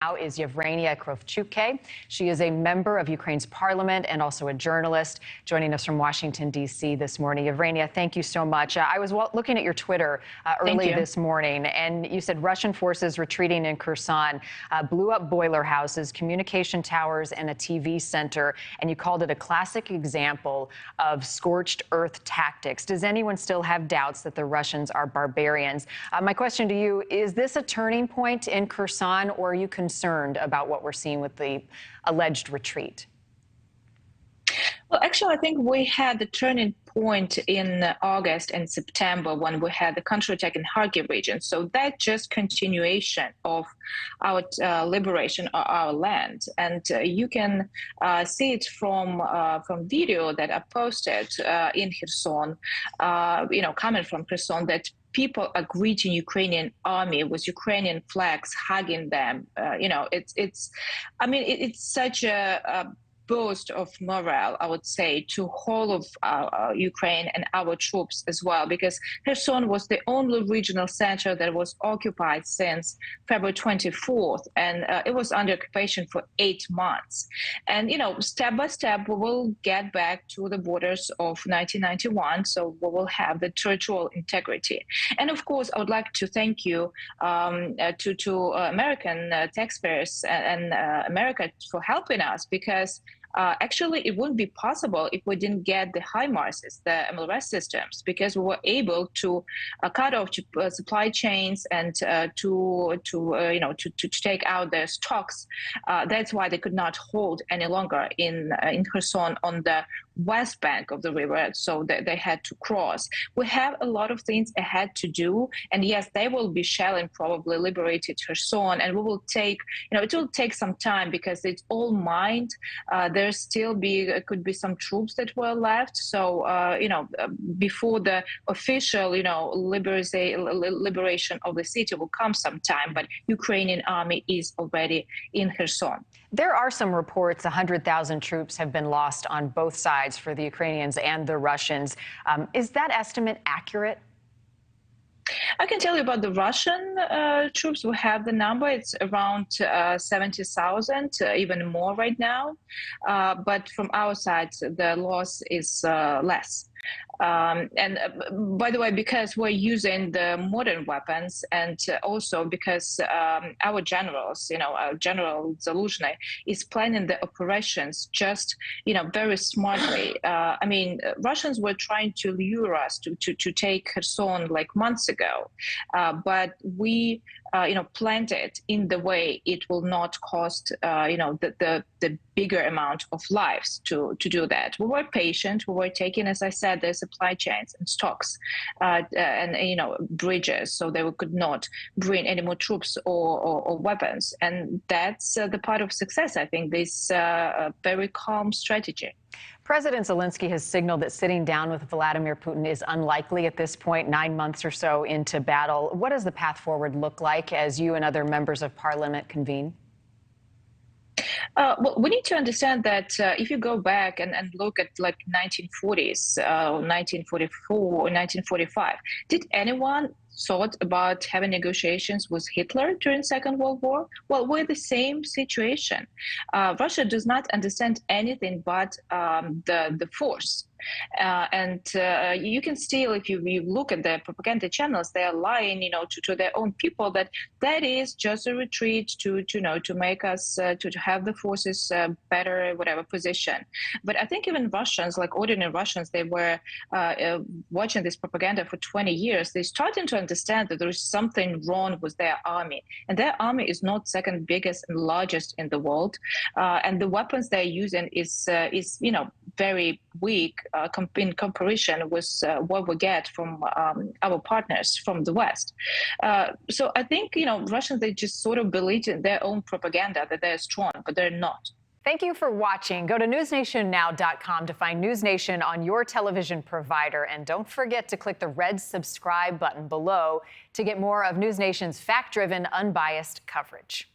Now is Yevheniya Kravchuk. She is a member of Ukraine's parliament and also a journalist, joining us from Washington, D.C. this morning. Yevheniya, thank you so much. I was looking at your Twitter early this morning, and you said Russian forces retreating in Kherson blew up boiler houses, communication towers, and a TV center, and you called it a classic example of scorched earth tactics. Does anyone still have doubts that the Russians are barbarians? My question to you, is this a turning point in Kherson, or are you concerned about what we're seeing with the alleged retreat? Well, actually, I think we had the turning point in August and September when we had the counterattack in Kharkiv region. So that's just continuation of our liberation of our land, and you can see it from video that I posted in Kherson. Coming from Kherson, that people are greeting Ukrainian army with Ukrainian flags, hugging them. It's such a boost of morale, I would say, to whole of Ukraine and our troops as well, because Kherson was the only regional center that was occupied since February 24th, and it was under occupation for 8 months. And, step by step, we will get back to the borders of 1991, so we will have the territorial integrity. And of course, I would like to thank you to American taxpayers and America for helping us, because actually, it wouldn't be possible if we didn't get the HIMARS, the MLRS systems, because we were able to cut off supply chains and to take out their stocks. That's why they could not hold any longer in Kherson on the west bank of the river, so they had to cross. We have a lot of things ahead to do, and yes, they will be shelling probably liberated Kherson, and we will take, it will take some time because it's all mined. There still could be some troops that were left, so before the official liberation of the city will come sometime, but Ukrainian army is already in Kherson. There are some reports 100,000 troops have been lost on both sides for the Ukrainians and the Russians. Is that estimate accurate? I can tell you about the Russian troops. We have the number. It's around 70,000, even more right now. But from our side, the loss is less. By the way, because we're using the modern weapons, and also because our generals, General Zaluzhny is planning the operations just, very smartly. Russians were trying to lure us to take Kherson like months ago, but we planned it in the way it will not cost, the bigger amount of lives to do that. We were patient. We were taking, as I said, the supply chains and stocks and bridges, so they could not bring any more troops or weapons. And that's the part of success, I think, this very calm strategy. President Zelensky has signaled that sitting down with Vladimir Putin is unlikely at this point, 9 months or so into battle. What does the path forward look like as you and other members of parliament convene? Well, we need to understand that if you go back and look at like 1940s, 1944 or 1945, did anyone thought about having negotiations with Hitler during Second World War? Well, we're the same situation. Russia does not understand anything but the force. You can still, if you look at the propaganda channels, they are lying, to their own people that is just a retreat to make us to have the forces better, whatever position. But I think even Russians, like ordinary Russians, they were watching this propaganda for 20 years. They're starting to understand that there is something wrong with their army, and their army is not second biggest and largest in the world, and the weapons they're using is very weak in comparison with what we get from our partners from the West. So I think, Russians, they just sort of believe in their own propaganda that they're strong, but they're not. Thank you for watching. Go to newsnationnow.com to find NewsNation on your television provider. And don't forget to click the red subscribe button below to get more of NewsNation's fact-driven, unbiased coverage.